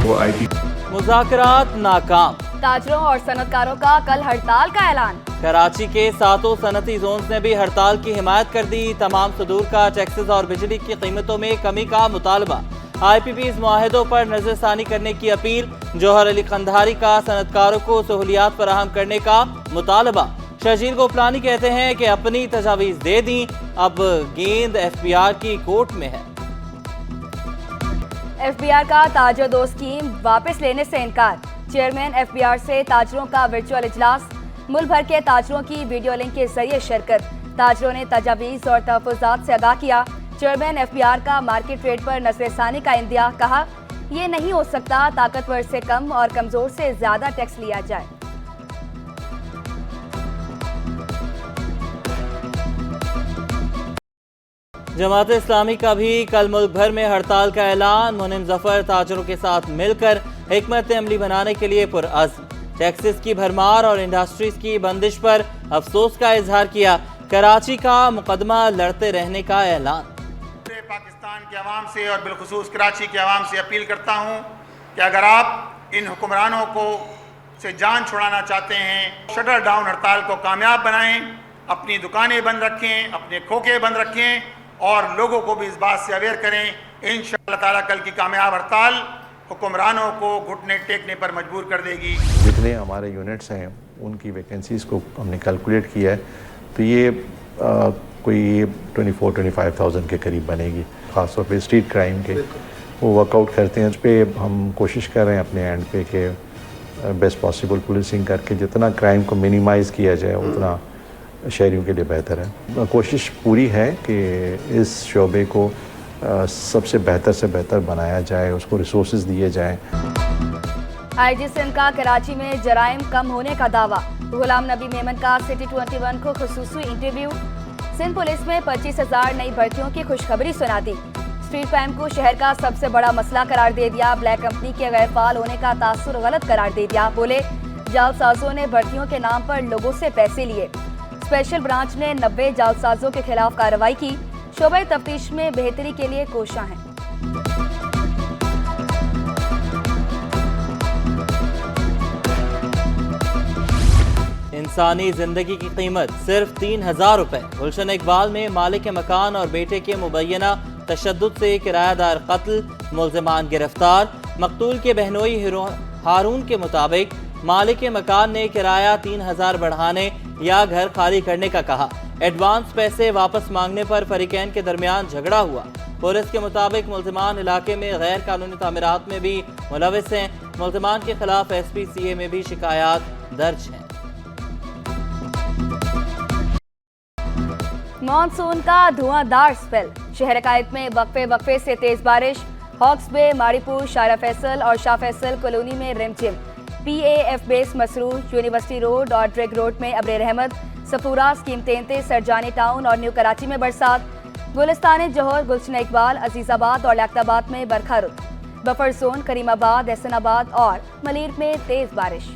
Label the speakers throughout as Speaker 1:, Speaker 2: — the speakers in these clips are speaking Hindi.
Speaker 1: वो IT
Speaker 2: मुज़ाकरात नाकाम।
Speaker 3: ताजरों और सनतकारों का कल हड़ताल का ऐलान।
Speaker 2: कराची के 7 सनती जोन्स ने भी हड़ताल की हिमायत कर दी। तमाम सदूर का टैक्सेस और बिजली की कीमतों में कमी का मुतालबा। IPPs मुआहदों पर नजरसानी करने की अपील। जौहर अली कंधारी का सनतकारों को सहूलियात फराहम करने का मुतालबा। शर्जील गोपलानी कहते हैं कि अपनी तजावीज़ दे दी, अब गेंद FBR की कोर्ट में है।
Speaker 3: FBR का ताजर दो स्कीम वापस लेने से इनकार। चेयरमैन FBR से ताजरों का वर्चुअल इजलास। मुल्क भर के ताजरों की वीडियो लिंक के जरिए शिरकत। ताजरों ने तजावीज़ और तहफ़्फ़ुज़ात से आगाह किया। चेयरमैन FBR का मार्केट रेट पर नज़रसानी का इंदिया। कहा, यह नहीं हो सकता ताकतवर से कम और कमज़ोर से ज़्यादा टैक्स लिया जाए।
Speaker 2: जमात इस्लामी का भी कल मुल्क भर में हड़ताल का ऐलान। मुनिम जफर ताजरों के साथ मिलकर हिकमत अमली बनाने के लिए पुरअज़्म। टैक्सेस की भरमार और इंडस्ट्रीज की बंदिश पर अफसोस का इजहार किया। कराची का मुकदमा लड़ते रहने का ऐलान।
Speaker 4: पूरे पाकिस्तान के अवाम से और बिलखुसूस कराची के अवाम से अपील करता हूँ कि अगर आप इन हुक्मरानों को से जान छुड़ाना चाहते हैं, शटर डाउन हड़ताल को कामयाब बनाएं, अपनी दुकानें बंद रखें, अपने खोखे बंद रखें और लोगों को भी इस बात से अवेयर करें। इंशाअल्लाह ताला कल की कामयाब हड़ताल हुक्मरानों को घुटने टेकने पर मजबूर कर देगी।
Speaker 1: जितने हमारे यूनिट्स हैं उनकी वैकेंसीज़ को हमने कैलकुलेट किया है, तो ये कोई 24-25,000 के करीब बनेगी। ख़ासतौर पे स्ट्रीट क्राइम के वो वर्कआउट करते हैं। उस पर हम कोशिश कर रहे हैं अपने एंड पे कि बेस्ट पॉसिबल पुलिसिंग करके जितना क्राइम को मिनिमाइज़ किया जाए उतना शहरियों के लिए बेहतर है। कोशिश पूरी है कि इस शोबे को सबसे बेहतर से बेहतर बनाया जाए, उसको रिसोर्सेज दिए जाएं।
Speaker 3: IG सिंध का कराची में जराइम कम होने का दावा। गुलाम नबी मेमन का सिटी 21 को खुसूसी इंटरव्यू। सिंध पुलिस में 25,000 नई भर्तियों की खुशखबरी सुना दी। स्ट्रीट क्राइम को शहर का सबसे बड़ा मसला करार दे दिया। ब्लैक कंपनी के गैर फाल होने का तासुर गलत करार दे दिया। बोले, जालसाजों ने भर्तियों के नाम पर लोगों से पैसे लिए। स्पेशल ब्रांच ने 90 जालसाजों के खिलाफ कार्रवाई की। शोबे तफ्तीश में बेहतरी के लिए कोशिश है।
Speaker 2: इंसानी जिंदगी की कीमत सिर्फ 3,000 रुपए। गुलशन इकबाल में मालिक मकान और बेटे के मुबैना तशद्दुद से किरायादार कत्ल, मुल्जिमान गिरफ्तार। मकतूल के बहनोई हारून के मुताबिक मालिक मकान ने किराया 3,000 बढ़ाने या घर खाली करने का कहा। एडवांस पैसे वापस मांगने पर फरीकैन के दरमियान झगड़ा हुआ। पुलिस के मुताबिक मुल्जिमान इलाके में गैर कानूनी तामीरात में भी मुलविस हैं। मुल्जिमान के खिलाफ SPCA में भी शिकायत दर्ज हैं।
Speaker 3: मानसून का धुआंधार स्पेल। शहर कायद में वक्फे से तेज बारिश। हॉक्स बे, माड़ीपुर, शारा फैसल और शाह फैसल कॉलोनी में रिमझिम। PAF base Masroor, university road और ड्रेग रोड में अब्रे रहमत। सफूरा, स्कीम 33, सरजानी टाउन और न्यू कराची में बरसात। गुलिस्तान जौहर, गुलशन इकबाल, अजीजाबाद और लियाकताबाद में बरखा रुत। बफर जोन, करीमाबाद, एहसनाबाद और मलीर में तेज बारिश।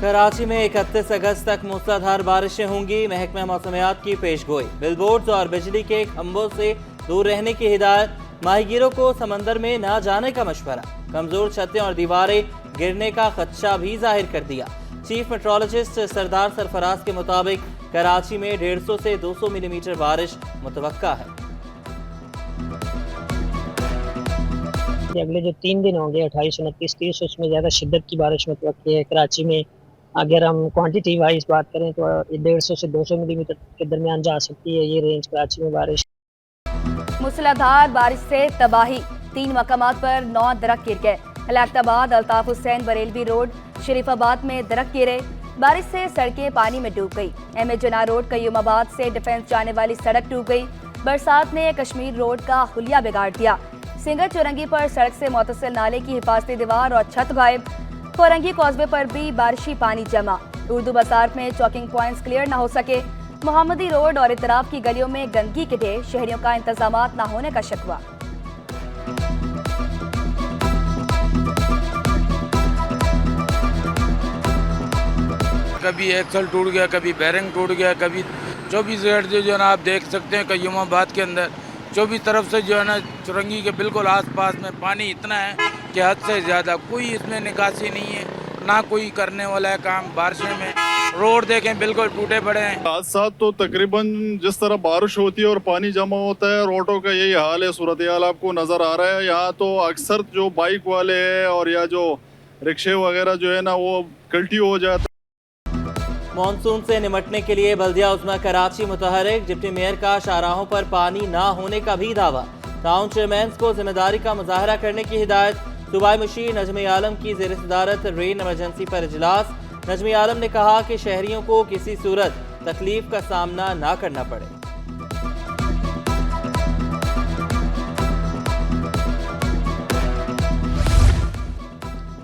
Speaker 2: कराची में 31 अगस्त तक मूसलाधार बारिशें होंगी। महकमा मौसमियात की पेशगोई। बिलबोर्ड्स और बिजली के खंभों से दूर रहने की हिदायत। माहीगीरों को समंदर में न जाने का मशवरा। कमजोर छतें और दीवारें गिरने का खदशा भी जाहिर कर दिया। चीफ मेट्रोलॉजिस्ट सरदार सरफराज के मुताबिक कराची में 150 से 200 मिलीमीटर बारिश मुतवक्का है।
Speaker 5: अगले जो 3 दिन होंगे 28, 29, 30, उसमें ज़्यादा शिद्दत की बारिश मुतवक्की है। कराची में अगर हम क्वांटिटी वाइज बात करें तो 150 से 200 मिलीमीटर के दरमियान जा सकती है ये रेंज कराची में बारिश।
Speaker 3: मूसलाधार बारिश से तबाही। 3 मकामात पर 9 दरख्त गिर गए। लियाकताबाद, अल्ताफ हुसैन बरेलवी रोड, शरीफाबाद में दरख्त गिरे। बारिश से सड़कें पानी में डूब गई। MA जना रोड कयूमाबाद से डिफेंस जाने वाली सड़क डूब गई। बरसात ने कश्मीर रोड का हुलिया बिगाड़ दिया। सिंगर चौरंगी पर सड़क से मुतसिल नाले की हिफाजती दीवार और छत गायब। फोरंगी कॉजवे पर भी बारिशी पानी जमा। उर्दू बाजार में चौकिंग पॉइंट्स क्लियर न हो सके। मोहम्मदी रोड और इतराफ की गलियों में गंदगी के ढेर। शहरियों का इंतजामात न होने का शिकवा।
Speaker 6: कभी एक्सल टूट गया, कभी बैरिंग टूट गया, कभी 24 गेट जो है ना आप देख सकते हैं कयूमाबाद के अंदर 24 तरफ से जो है ना चुरंगी के बिल्कुल आसपास में पानी इतना है कि हद से ज़्यादा, कोई इसमें निकासी नहीं है, ना कोई करने वाला है काम। बारिशें में रोड देखें बिल्कुल टूटे पड़े हैं।
Speaker 7: हादसा तो तकरीबन जिस तरह बारिश होती है और पानी जमा होता है, रोडों का यही हाल है, सूरत हाल आपको नज़र आ रहा है। यहाँ तो अक्सर जो बाइक वाले हैं और या जो रिक्शे वगैरह जो है ना वो कल्टी हो जाता है।
Speaker 2: मॉनसून से निमटने के लिए बल्दिया उज़्मा कराची मुतहरिक, डिप्टी मेयर का शाहराहों पर पानी ना होने का भी दावा। टाउन चेयरमैन को जिम्मेदारी का मुजाहरा करने की हिदायत। सूबाई मुशीर नजमी आलम की ज़ेर सदारत रेन इमरजेंसी पर इजलास। नजमी आलम ने कहा कि शहरियों को किसी सूरत तकलीफ का सामना ना करना पड़े।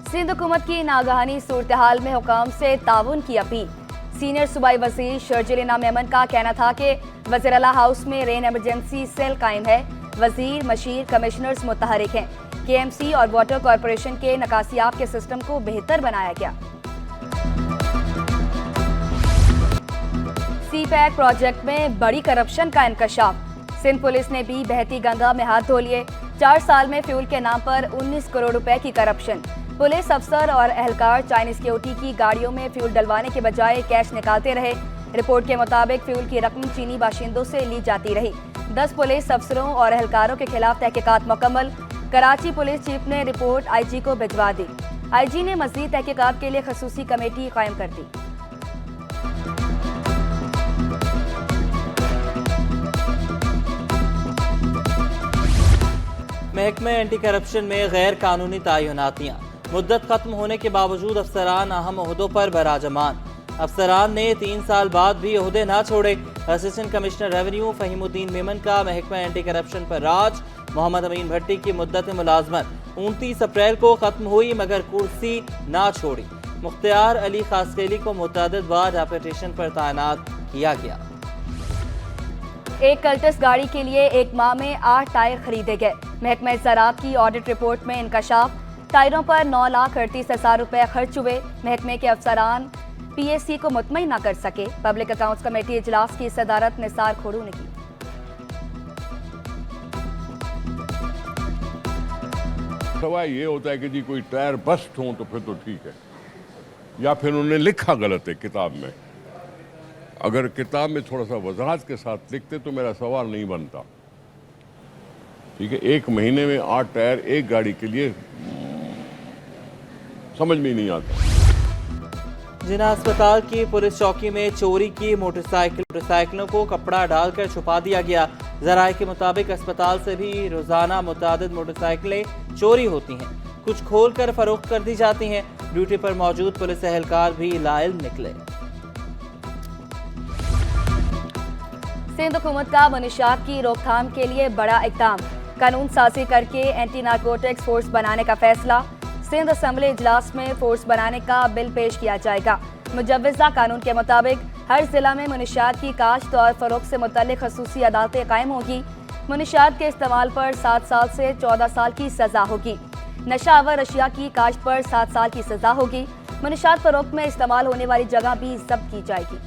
Speaker 3: सिंध हुकूमत की नागहानी सूरत हाल में हुकाम से ताउन की अपील। सीनियर सूबाई वजीर शर्जिल इनाम मेमन का कहना था कि वज़ीर आला हाउस में रेन इमरजेंसी सेल कायम है। वजीर मशीर कमिश्नर्स मुतहरिक हैं। KMC और वाटर कॉरपोरेशन के नकासियाब के सिस्टम को बेहतर बनाया गया। CPAC प्रोजेक्ट में बड़ी करप्शन का इंकशाफ। सिंध पुलिस ने भी बहती गंगा में हाथ धो लिए। 4 साल में फ्यूल के नाम पर 19 करोड़ रुपए की करप्शन। पुलिस अफसर और एहलकार चाइनीज सिक्योरिटी की गाड़ियों में फ्यूल डलवाने के बजाय कैश निकालते रहे। रिपोर्ट के मुताबिक फ्यूल की रकम चीनी बाशिंदों से ली जाती रही। 10 पुलिस अफसरों और एहलकारों के खिलाफ तहकीकात मुकम्मल। कराची पुलिस चीफ ने रिपोर्ट IG को भिजवा दी। IG ने मज़ीद तहकीकात के लिए खसूसी कमेटी कायम कर दी।
Speaker 2: महकमे एंटी करप्शन में गैर कानूनी तयनातियाँ। मुद्दत खत्म होने के बावजूद अफसरान अहम ओहदों पर बराजमान। अफसरान ने 3 साल बाद भी ओहदे ना छोड़े। Assistant commissioner revenue Fahimuddin Memon का महकमा एंटी करप्शन पर राज। मोहम्मद अमीन भट्टी की मुद्दत मुलाजमत 29 अप्रैल को खत्म हुई मगर कुर्सी ना छोड़ी। मुख्तियार अली खासकेली को मुतअद्दिद बार रेपुटेशन पर तैनात किया गया।
Speaker 3: एक कल्टस गाड़ी के लिए 1 माह में 8 टायर खरीदे गए। महकमा ज़राअत की ऑडिट रिपोर्ट में इंकशाफ। टायरों पर 9,38,000 रुपए खर्च हुए। महकमे के अफसरान PSC को मुतमईन न कर सके। पब्लिक अकाउंट्स कमेटी इजलास की सदारत निसार खोड़ू ने की।
Speaker 8: सवाल ये होता है कि जी कोई टायर बस्ट हो तो फिर तो ठीक है, या फिर उन्होंने लिखा गलत है किताब में। अगर किताब में थोड़ा सा वजाहत के साथ लिखते तो मेरा सवाल नहीं बनता। ठीक है, 1 महीने में 8 टायर एक गाड़ी के लिए समझ में ही नहीं आता।
Speaker 2: जिना अस्पताल की पुलिस चौकी में चोरी की मोटरसाइकिलों को कपड़ा डालकर छुपा दिया गया। ज़राए के मुताबिक अस्पताल से भी रोजाना मुतादिद मोटरसाइकिलें चोरी होती हैं। कुछ खोलकर फरोख्त कर दी जाती हैं। ड्यूटी पर मौजूद पुलिस एहलकार भी लाइल निकले।
Speaker 3: सिंध हुकूमत का मनशियात की रोकथाम के लिए बड़ा इक़दाम। कानून साजी करके एंटी नारकोटिक्स फोर्स बनाने का फैसला। सिंध असम्बली इजलास में फोर्स बनाने का बिल पेश किया जाएगा। मुजव्वज़ा कानून के मुताबिक हर जिला में मनशियात की काश्त और फरोख्त से मुतल्लिक़ खसूसी अदालतें कायम होगी। मनशियात के इस्तेमाल पर 7 साल से 14 साल की सज़ा होगी। नशावर अशिया की काश्त पर 7 साल की सज़ा होगी। मनशियात फरोख्त में इस्तेमाल होने वाली जगह भी जब्त की जाएगी।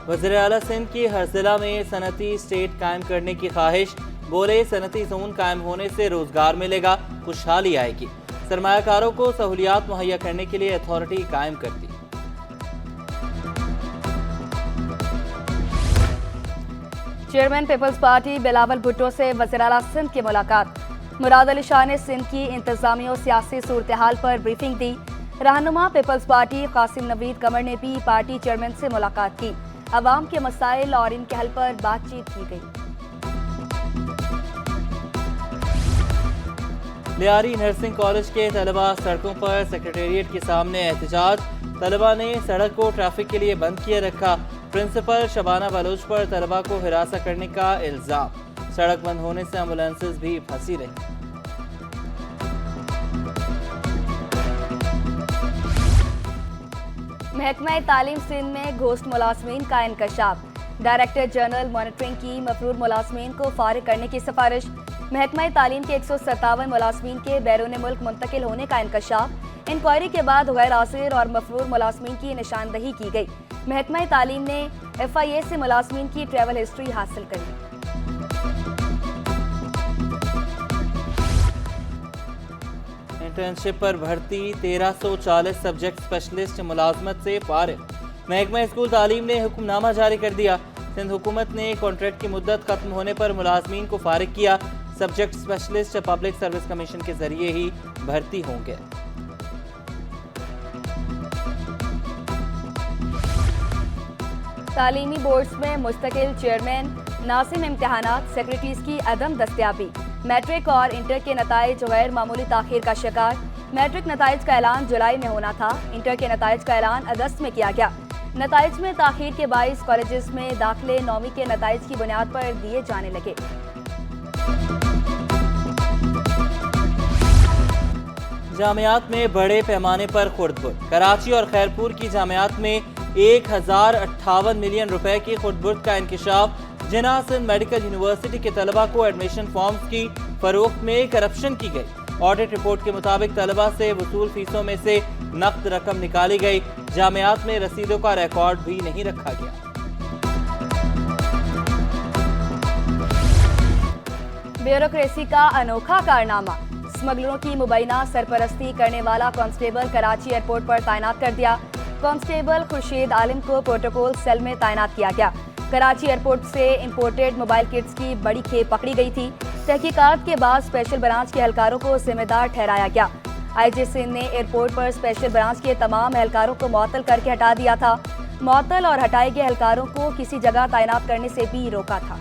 Speaker 2: वज़ीर आला सिंध की हर जिला में सनती स्टेट कायम करने की ख्वाहिश। बोले सनती जोन कायम होने से रोजगार मिलेगा, खुशहाली आएगी। सरमायाकारों को सहूलियात मुहैया करने के लिए अथॉरिटी कायम कर दी।
Speaker 3: Chairman Peoples Party Bilawal Bhutto से वज़ीर आला सिंध की मुलाकात। मुराद अली शाह ने सिंध की इंतजामी और सियासी सूरत हाल पर ब्रीफिंग दी। रहनुमा पीपल्स पार्टी कासिम नवीद कमर ने भी पार्टी चेयरमैन से मुलाकात की। अवाम के मसाइल और इनके हल पर बातचीत की गई।
Speaker 2: लियारी नर्सिंग कॉलेज के तलबा सड़कों पर सेक्रेटेरिएट के सामने एहतजाज। तलबा ने सड़क को ट्रैफिक के लिए बंद किए रखा। प्रिंसिपल शबाना बलोच पर तलबा को हिरासत करने का इल्जाम। सड़क बंद होने से एम्बुलेंसेज भी फंसी रही।
Speaker 3: महकमा तालीम सिंध में घोस्ट मुलाजमीन का इंकशाफ। डायरेक्टर जनरल मॉनिटरिंग की मफरूर मुलाजमीन को फारिग करने की सिफारिश। महकमा तालीम के 157 मुलाजमीन के बैरून मुल्क मुंतकिल होने का इंकशाफ। इंक्वायरी के बाद गैर हाजिर और मफरूर मुलाजमीन की निशानदही की गई। महकमा तालीम ने FIA से मुलाजमीन की ट्रैवल हिस्ट्री हासिल करी।
Speaker 2: इंटर्नशिप पर भर्ती 1340 सब्जेक्ट स्पेशलिस्ट मुलाजमत से फारिग। महकमा स्कूल तालीम ने हुक्मनामा जारी कर दिया। सिंध हुकूमत ने कॉन्ट्रैक्ट की मुद्दत खत्म होने पर मुलाजमीन को फारिग किया। Subject specialist public service commission के जरिए ही भर्ती होंगे।
Speaker 3: तालीमी बोर्ड्स में मुस्तकिल चेयरमैन, नासिम इम्तिहानात, सेक्रेटरीज की अदम दस्तियाबी, मैट्रिक और इंटर के नताइज गैर मामूली ताखीर का शिकार। मैट्रिक नताइज का ऐलान जुलाई में होना था, इंटर के नताइज का ऐलान अगस्त में किया गया। नताइज में ताखीर के बाइस कॉलेजेस में दाखिले 9वीं के नताइज की बुनियाद पर दिए जाने लगे।
Speaker 2: जामियात में बड़े पैमाने पर खुर्द-बुर्द। कराची और खैरपुर की जामियात में 1058 मिलियन रुपए की खुर्द-बुर्द का इंकिशाफ। जिन्ना सिंध मेडिकल यूनिवर्सिटी के तलबा को एडमिशन फॉर्म्स की फरोख्त में करप्शन की गई। ऑडिट रिपोर्ट के मुताबिक तलबा से वसूल फीसों में से नकद रकम निकाली गई। जामियात में रसीदों का रिकॉर्ड भी नहीं रखा गया।
Speaker 3: ब्यूरोक्रेसी का अनोखा कारनामा। स्मगलरों की मुबैना सरपरस्ती करने वाला कांस्टेबल कराची एयरपोर्ट पर तैनात कर दिया। कांस्टेबल खुर्शीद आलिम को प्रोटोकॉल सेल में तैनात किया गया। कराची एयरपोर्ट से इंपोर्टेड मोबाइल किट्स की बड़ी खेप पकड़ी गई थी। तहकीकात के बाद स्पेशल ब्रांच के एहलकारों को जिम्मेदार ठहराया गया। IG सिंध ने एयरपोर्ट पर स्पेशल ब्रांच के तमाम एहलकारों को मुअत्तल करके हटा दिया था। मुअत्तल और हटाए गए एहलकारों को किसी जगह तैनात करने से भी रोका था।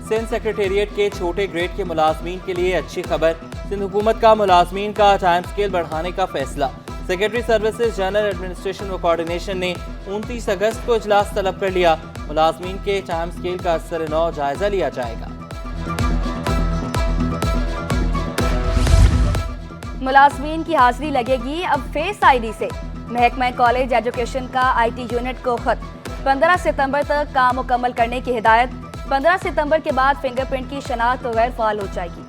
Speaker 2: सिंध सेक्रेटेरिएट के छोटे ग्रेड के मुलाजमीन के लिए अच्छी खबर। सिंध हुकूमत का मुलाजमीन का टाइम स्केल बढ़ाने का फैसला। सेक्रेटरी सर्विसेज, जनरल एडमिनिस्ट्रेशन व कोऑर्डिनेशन ने 29 अगस्त को इजलास तलब कर लिया। मुलाजमीन के टाइम स्केल का असर-ए-नौ जायजा लिया जाएगा।
Speaker 3: मुलाजमीन की हाजिरी लगेगी अब फेस ID से। महकमा कॉलेज एजुकेशन का IT यूनिट को खत। 15 सितंबर तक काम मुकम्मल करने की हिदायत। 15 सितंबर के बाद फिंगरप्रिंट की शनाख्त गैर फाल हो जाएगी।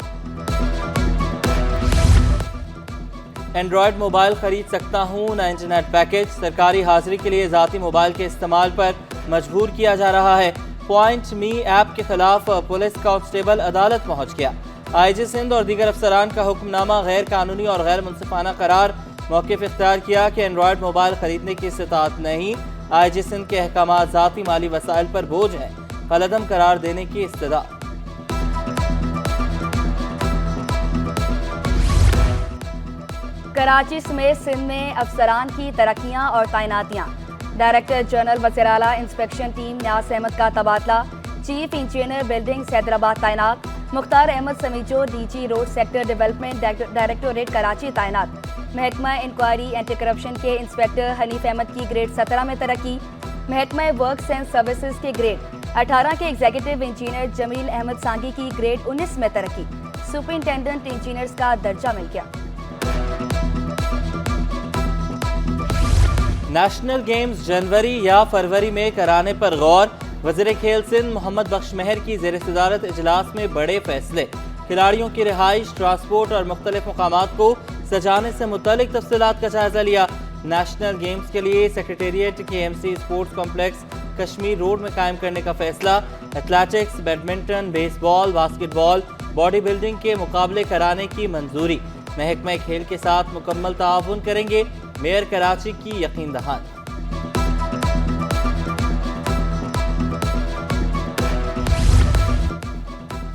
Speaker 2: एंड्रॉयड मोबाइल खरीद सकता हूँ ना इंटरनेट पैकेज। सरकारी हाजिरी के लिए ज़ाती मोबाइल के इस्तेमाल पर मजबूर किया जा रहा है। पॉइंट मी ऐप के खिलाफ पुलिस कांस्टेबल अदालत पहुँच गया। IG सिंध और दीगर अफसरान का हुक्मनामा गैर कानूनी और गैर मुनसिफाना करार। मौक़िफ़ इख्तियार किया कि एंड्रॉयड मोबाइल खरीदने की इस्तिताअत नहीं। IG सिंध के अहकाम ज़ाती माली वसाइल पर बोझ है। कलअदम करार देने की इस्तदा।
Speaker 3: कराची समेत सिंध में अफसरान की तरक्कियां और तैनातियां। डायरेक्टर जनरल वज़ीर आला इंस्पेक्शन टीम न्यास अहमद का तबादला। चीफ इंजीनियर बिल्डिंग्स हैदराबाद तैनात। Mukhtar Ahmed Samejo DG road sector development directorate Karachi तैनात। महकमा इंक्वायरी एंटी करप्शन के इंस्पेक्टर हनीफ अहमद की ग्रेड 17 में तरक्की। महकमा वर्क्स एंड सर्विसेज के ग्रेड 18 के एग्जीक्यूटिव इंजीनियर जमील अहमद सांगी की ग्रेड 19 में तरक्की। सुपरिंटेंडेंट इंजीनियर्स का दर्जा मिल गया।
Speaker 2: नेशनल गेम्स जनवरी या फरवरी में कराने पर गौर। वज़ीर खेल सिंध मोहम्मद बख्श महर की ज़ेर सदारत इजलास में बड़े फैसले। खिलाड़ियों की रिहाइश, ट्रांसपोर्ट और मुख्तलिफ मकामात को सजाने से मुतालिक तफसीलात का जायजा लिया। नेशनल गेम्स के लिए secretariat KMC sports complex Kashmir road में कायम करने का फैसला। Athletics, badminton, baseball, basketball, body building के मुकाबले कराने की मंजूरी। महकमा खेल के साथ मुकम्मल ताआवुन करेंगे। मेयर कराची की यकीन दहानी।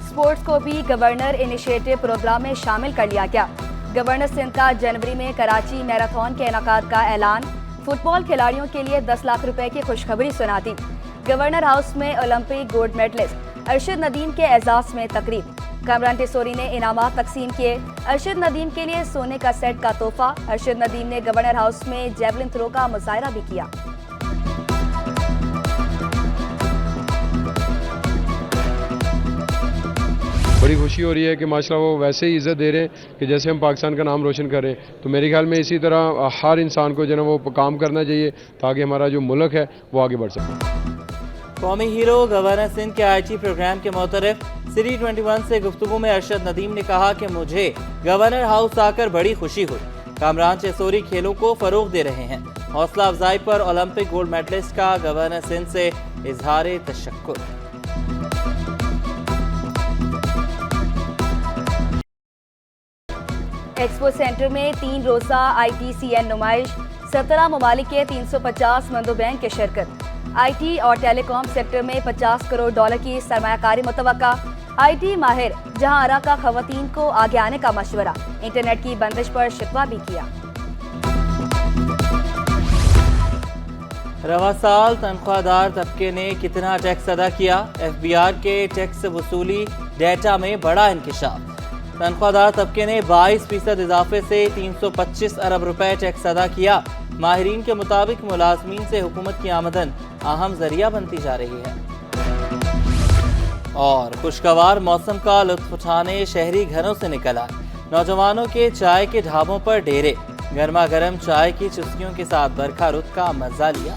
Speaker 3: स्पोर्ट्स को भी गवर्नर इनिशिएटिव प्रोग्राम में शामिल कर लिया गया। गवर्नर सिंध का जनवरी में कराची मैराथन के इनेकाद का ऐलान। फुटबॉल खिलाड़ियों के लिए 10 लाख रुपए की खुशखबरी सुना दी। गवर्नर हाउस में Olympic gold medalist Arshad Nadeem के एजाज में तकरीब। कामरान टिसोरी ने इनामात तकसीम किए। अरशद नदीम के लिए सोने का सेट का तोहफा। अरशद नदीम ने गवर्नर हाउस में जेवलिन थ्रो का मुजाहरा भी किया।
Speaker 9: बड़ी खुशी हो रही है कि माशाल्लाह वो वैसे ही इज़्ज़त दे रहे हैं कि जैसे हम पाकिस्तान का नाम रोशन कर रहे हैं। तो मेरे ख्याल में इसी तरह हर इंसान को जो है वो काम करना चाहिए ताकि हमारा जो मुल्क है वो आगे बढ़ सके।
Speaker 2: कौमी हीरो गवर्नर सिंध के IT प्रोग्राम के मोतरफ सिटी 21 से गुफ्तगू में अरशद नदीम ने कहा कि मुझे गवर्नर हाउस आकर बड़ी खुशी हुई। कामरान चेसोरी खेलों को फरोग दे रहे हैं। हौसला अफजाई पर ओलंपिक गोल्ड मेडलिस्ट का गवर्नर सिंध से इजहार तशक्कुर।
Speaker 3: एक्सपो सेंटर में 3 रोजा ITCN नुमाइश, 17 ममालिक के 350 मंदोबैन के शिरकत। IT और टेलीकॉम सेक्टर में $50 करोड़ की सरमायाकारी मुतवक्का। IT माहिर जहां आरा का खवातीन को आगे आने का मशवरा। इंटरनेट की बंदिश पर शिकवा भी किया।
Speaker 2: रवा साल तनख्वाहदार तबके ने कितना टैक्स अदा किया? FBR के टैक्स वसूली डेटा में बड़ा इंकिशाफ। तनख्वाहदार तबके ने 22% इजाफे से 325 अरब रुपए टैक्स अदा किया। माहिरीन के मुताबिक मुलाजमीन से हुकूमत की आमदन अहम जरिया बनती जा रही है। और खुशगवार मौसम का लुत्फ उठाने शहरी घरों से निकल आए। नौजवानों के चाय के ढाबों पर डेरे, गर्मा गर्म चाय की चुस्कियों के साथ बरखा रुत का मजा लिया।